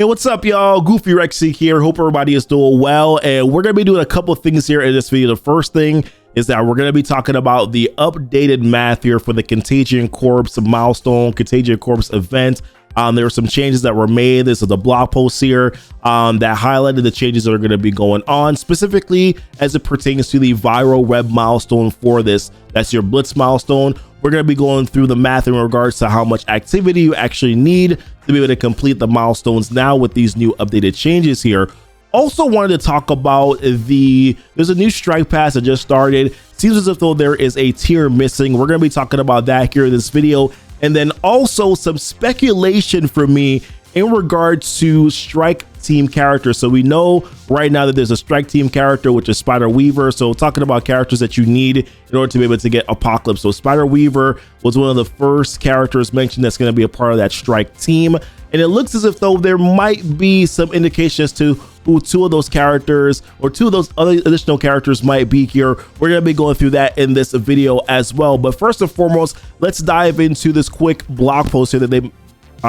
Hey, what's up, y'all? Goofy Rexy here. Hope everybody is doing well. And we're going to be doing a couple of things here in this video. The first thing is that we're going to be talking about the updated math here for the Contagion Corps milestone, Contagion Corps event. There were some changes that were made. This is a blog post here that highlighted the changes that are going to be going on, specifically as it pertains to the viral web milestone for this. That's your Blitz milestone. We're going to be going through the math in regards to how much activity you actually need to be able to complete the milestones now with these new updated changes here. Also wanted to talk about there's a new strike pass that just started. Seems as if though there is a tier missing. We're going to be talking about that here in this video. And then also some speculation from me in regards to strike team characters. So we know right now that there's a strike team character, which is Spider Weaver. So talking about characters that you need in order to be able to get Apocalypse. So Spider Weaver was one of the first characters mentioned that's going to be a part of that strike team. And it looks as if though there might be some indications to who two of those characters or two of those other additional characters might be here. We're going to be going through that in this video as well. But first and foremost, let's dive into this quick blog post here that they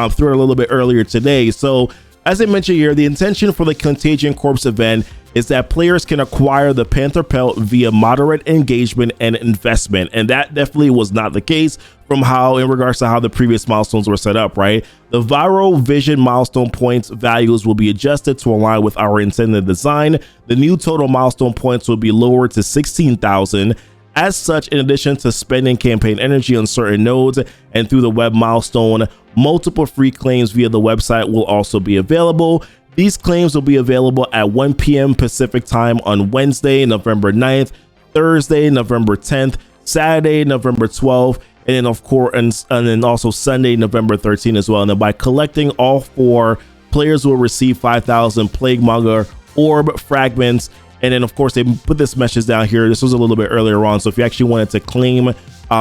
threw a little bit earlier today. So as I mentioned here, the intention for the Contagion Corps event is that players can acquire the Panther Pelt via moderate engagement and investment. And that definitely was not the case from how, in regards to how the previous milestones were set up, right? The viral vision milestone points values will be adjusted to align with our intended design. The new total milestone points will be lowered to 16,000. As such, in addition to spending campaign energy on certain nodes and through the web milestone, multiple free claims via the website will also be available. These claims will be available at 1 p.m. Pacific time on Wednesday, November 9th, Thursday, November 10th, Saturday, November 12th, and then of course, and then also Sunday, November 13th as well. And then by collecting all four, players will receive 5,000 Plague Monger orb fragments. And then of course they put this message down here. This was a little bit earlier on. So if you actually wanted to claim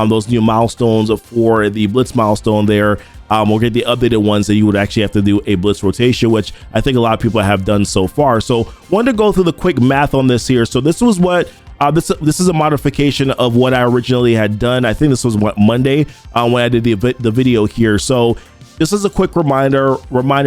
those new milestones for the Blitz milestone there, or get the updated ones, that you would actually have to do a Blitz rotation, which I think a lot of people have done so far. So wanted to go through the quick math on this here. So this was what this is a modification of what I originally had done. I think this was what Monday when I did the video here. So this is a quick reminder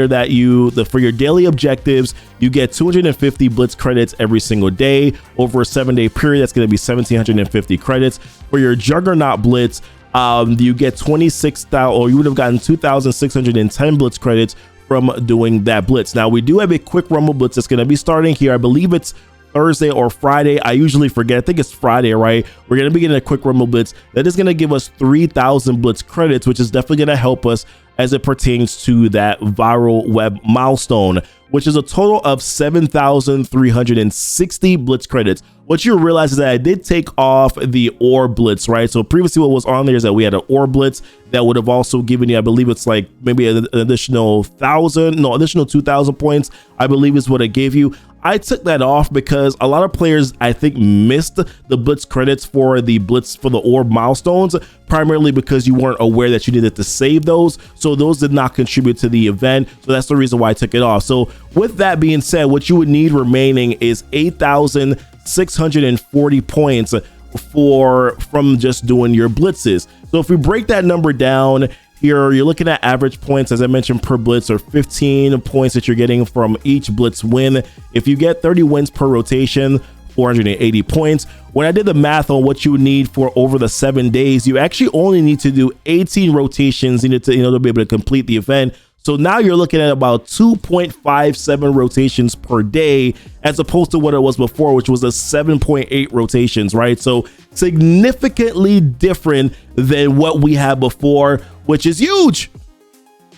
that for your daily objectives, you get 250 Blitz credits every single day over a 7-day period. That's going to be 1,750 credits. For your Juggernaut Blitz, you get 26,000, or you would have gotten 2,610 Blitz credits from doing that Blitz. Now we do have a quick Rumble Blitz that's going to be starting here. I believe it's Thursday or Friday. I usually forget. I think it's Friday, right? We're going to be getting a quick Rumble Blitz that is going to give us 3,000 Blitz credits, which is definitely going to help us as it pertains to that viral web milestone, which is a total of 7,360 Blitz credits. What you realize is that I did take off the Orb Blitz, right? So previously what was on there is that we had an Orb Blitz that would have also given you, I believe it's like maybe an additional 2,000 points, I believe is what it gave you. I took that off because a lot of players, I think, missed the Blitz credits for the Orb milestones, primarily because you weren't aware that you needed to save those. So those did not contribute to the event. So that's the reason why I took it off. So with that being said, what you would need remaining is 8,640 points from just doing your blitzes. So if we break that number down here, you're looking at average points, as I mentioned, per blitz, or 15 points that you're getting from each blitz win. If you get 30 wins per rotation, 480 points. When I did the math on what you would need for over the 7 days, you actually only need to do 18 rotations to be able to complete the event. So now you're looking at about 2.57 rotations per day, as opposed to what it was before, which was a 7.8 rotations, right? So significantly different than what we had before, which is huge.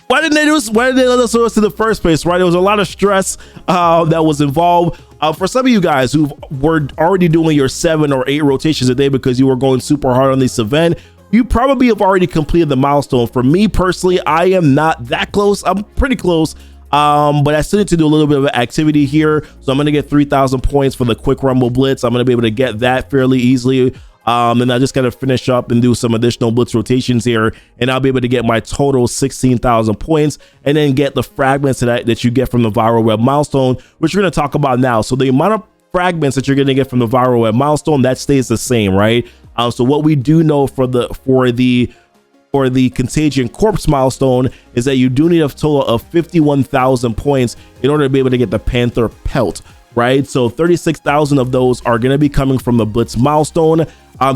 Why didn't they let us do this in the first place, right? There was a lot of stress that was involved. For some of you guys who were already doing your 7 or 8 rotations a day because you were going super hard on this event, you probably have already completed the milestone. For me personally, I am not that close. I'm pretty close, but I still need to do a little bit of activity here. So I'm going to get 3,000 points for the quick Rumble Blitz. I'm going to be able to get that fairly easily. And I just got to finish up and do some additional Blitz rotations here, and I'll be able to get my total 16,000 points, and then get the fragments that you get from the viral web milestone, which we're going to talk about now. So the amount of fragments that you're going to get from the viral web milestone, that stays the same, right? So what we do know for the or the Contagion Corpse milestone is that you do need a total of 51,000 points in order to be able to get the Panther Pelt, right? So 36,000 of those are going to be coming from the Blitz milestone.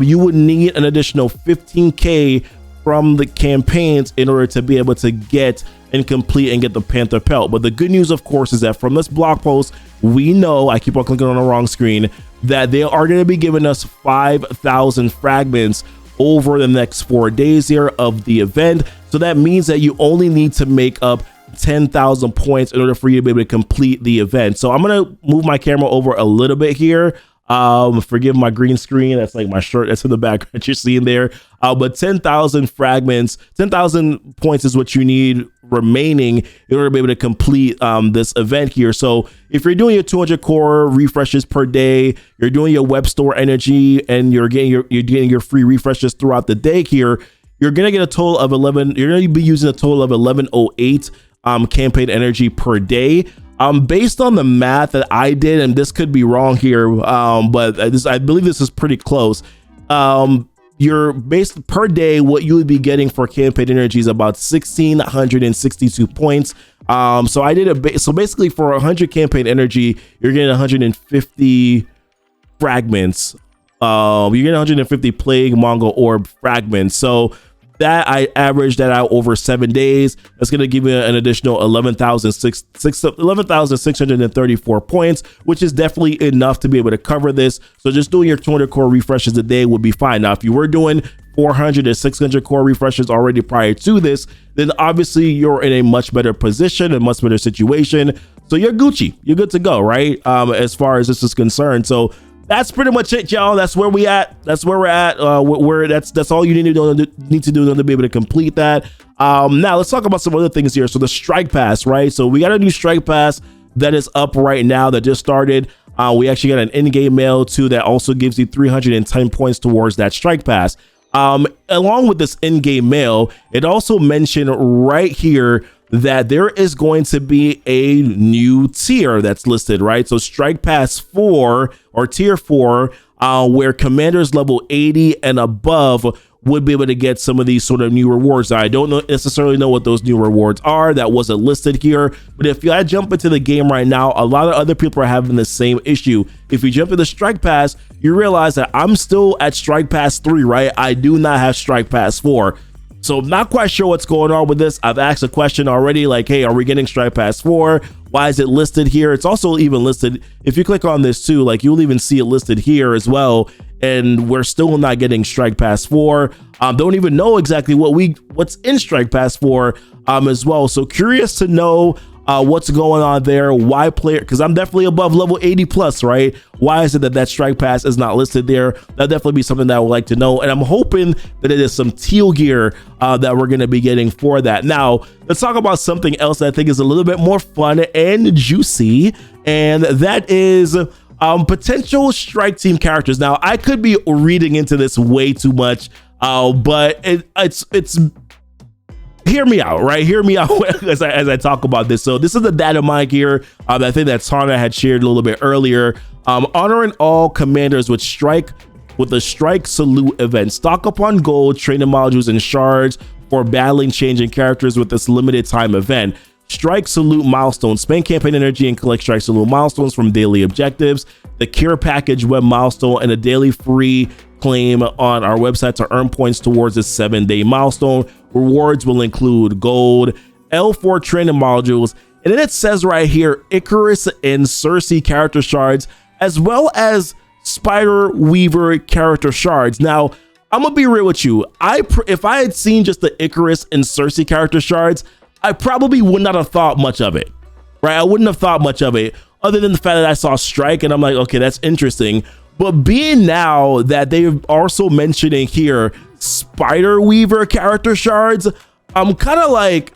You would need an additional 15k from the campaigns in order to be able to get and complete and get the Panther Pelt. But the good news, of course, is that from this blog post, we know, I keep on clicking on the wrong screen, that they are going to be giving us 5,000 fragments over the next 4 days here of the event. So that means that you only need to make up 10,000 points in order for you to be able to complete the event. So I'm going to move my camera over a little bit here. Forgive my green screen. That's like my shirt that's in the background you're seeing there. But 10,000 fragments, 10,000 points is what you need remaining in order to be able to complete this event here. So if you're doing your 200 core refreshes per day, you're doing your web store energy, and you're getting your free refreshes throughout the day here, you're gonna get a total of 11. You're gonna be using a total of 1108 campaign energy per day. Based on the math that I did, and this could be wrong here, but I believe this is pretty close. Your base per day, what you would be getting for campaign energy is about 1,662 points. So I did so basically for 100 campaign energy, you're getting 150 fragments. You're getting 150 Plague Mongol Orb fragments. So that I averaged that out over 7 days. That's going to give you an additional 11,634 points, which is definitely enough to be able to cover this. So just doing your 200 core refreshes a day would be fine. Now, if you were doing 400 to 600 core refreshes already prior to this, then obviously you're in a much better position, a much better situation. So you're Gucci, you're good to go, right? As far as this is concerned. So that's pretty much it, y'all. That's where we at. That's where we're at. That's all you need to do to be able to complete that. Now let's talk about some other things here. So the Strike Pass, right? So we got a new Strike Pass that is up right now that just started. We actually got an in-game mail too that also gives you 310 points towards that Strike Pass. Along with this in-game mail, it also mentioned right here that there is going to be a new tier that's listed, right? So Strike Pass 4 or Tier 4, where commanders level 80 and above would be able to get some of these sort of new rewards. Now, I don't necessarily know what those new rewards are. That wasn't listed here. But if I jump into the game right now, a lot of other people are having the same issue. If you jump into Strike Pass, you realize that I'm still at Strike Pass 3, right? I do not have Strike Pass 4. So I'm not quite sure what's going on with this. I've asked a question already, like, hey, are we getting Strike Pass 4? Why is it listed here? It's also even listed, if you click on this too, like you'll even see it listed here as well. And we're still not getting Strike Pass 4. Don't even know exactly what's in Strike Pass 4 as well. So curious to know what's going on there. Why player? Because I'm definitely above level 80 plus, right? Why is it that Strike Pass is not listed there? That'll definitely be something that I would like to know. And I'm hoping that it is some teal gear that we're going to be getting for that. Now, let's talk about something else that I think is a little bit more fun and juicy. And that is potential strike team characters. Now, I could be reading into this way too much, but it's hear me out, right? Hear me out as I talk about this. So this is the data mine here. I think that Tana had shared a little bit earlier. Honoring all commanders with the Strike Salute event. Stock up on gold, training modules, and shards for battling changing characters with this limited time event. Strike Salute milestones. Spend campaign energy and collect Strike Salute milestones from daily objectives. The Cure Package web milestone and a daily free claim on our website to earn points towards this 7-day milestone. Rewards will include gold, L4 training modules, and then it says right here, Icarus and Circe character shards, as well as Spider Weaver character shards. Now, I'm gonna be real with you. If I had seen just the Icarus and Circe character shards, I probably would not have thought much of it, right? I wouldn't have thought much of it other than the fact that I saw Strike and I'm like, okay, that's interesting. But being now that they're also mentioning here Spider Weaver character shards, I'm kind of like,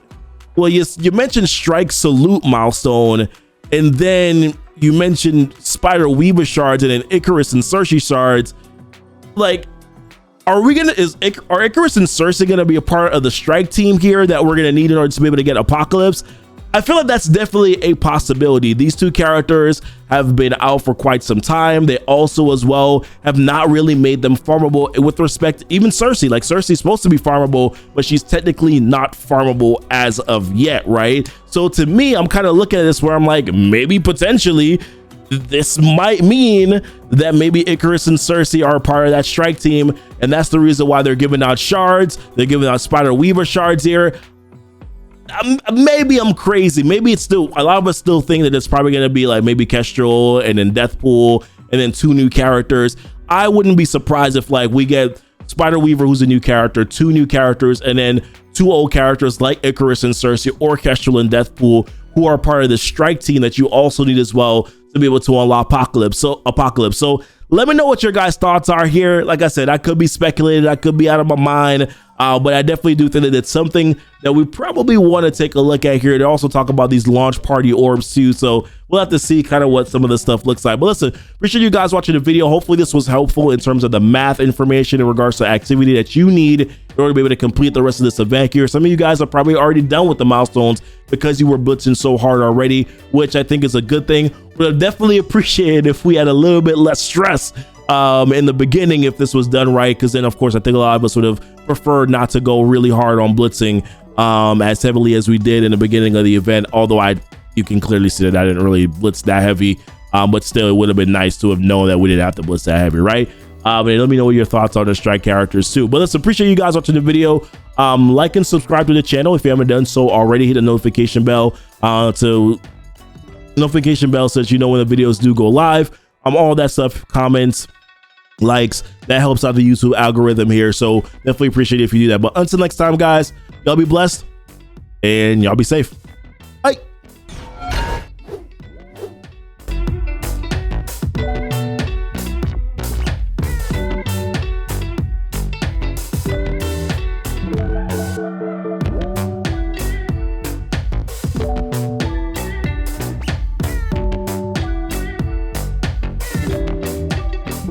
well, you mentioned Strike Salute milestone, and then you mentioned Spider Weaver shards and then Icarus and Circe shards. Like, are Icarus and Circe gonna be a part of the strike team here that we're gonna need in order to be able to get Apocalypse? I feel like that's definitely a possibility. These two characters have been out for quite some time. They also as well have not really made them farmable with respect, even Cersei. Like Cersei's supposed to be farmable, but she's technically not farmable as of yet, right? So to me, I'm kind of looking at this where I'm like, maybe potentially this might mean that maybe Icarus and Cersei are a part of that strike team, and that's the reason why they're giving out shards. They're giving out Spider Weaver shards here. Maybe I'm crazy. Maybe it's still, a lot of us still think that it's probably going to be like maybe Kestrel and then Deathpool and then 2 new characters. I wouldn't be surprised if like we get Spider Weaver, who's a new character, 2 new characters, and then 2 old characters like Icarus and Cersei, or Kestrel and Deathpool, who are part of the strike team that you also need as well to be able to unlock Apocalypse. So let me know what your guys' thoughts are here. Like I said, I could be speculating, I could be out of my mind, but I definitely do think that it's something that we probably want to take a look at here. They also talk about these launch party orbs too, so we'll have to see kind of what some of this stuff looks like. But listen, appreciate you guys watching the video. Hopefully this was helpful in terms of the math information in regards to activity that you need in order to be able to complete the rest of this event here. Some of you guys are probably already done with the milestones because you were blitzing so hard already, which I think is a good thing. But I'd definitely appreciate it if we had a little bit less stress in the beginning if this was done right, because then of course I think a lot of us would have preferred not to go really hard on blitzing as heavily as we did in the beginning of the event, although you can clearly see that I didn't really blitz that heavy, but still it would have been nice to have known that we didn't have to blitz that heavy, right? And let me know what your thoughts are on the strike characters too. But let's appreciate you guys watching the video. Like and subscribe to the channel if you haven't done so already. Hit the notification bell so you know when the videos do go live. All that stuff, comments, likes, that helps out the YouTube algorithm here, so definitely appreciate it if you do that. But until next time guys, y'all be blessed and y'all be safe.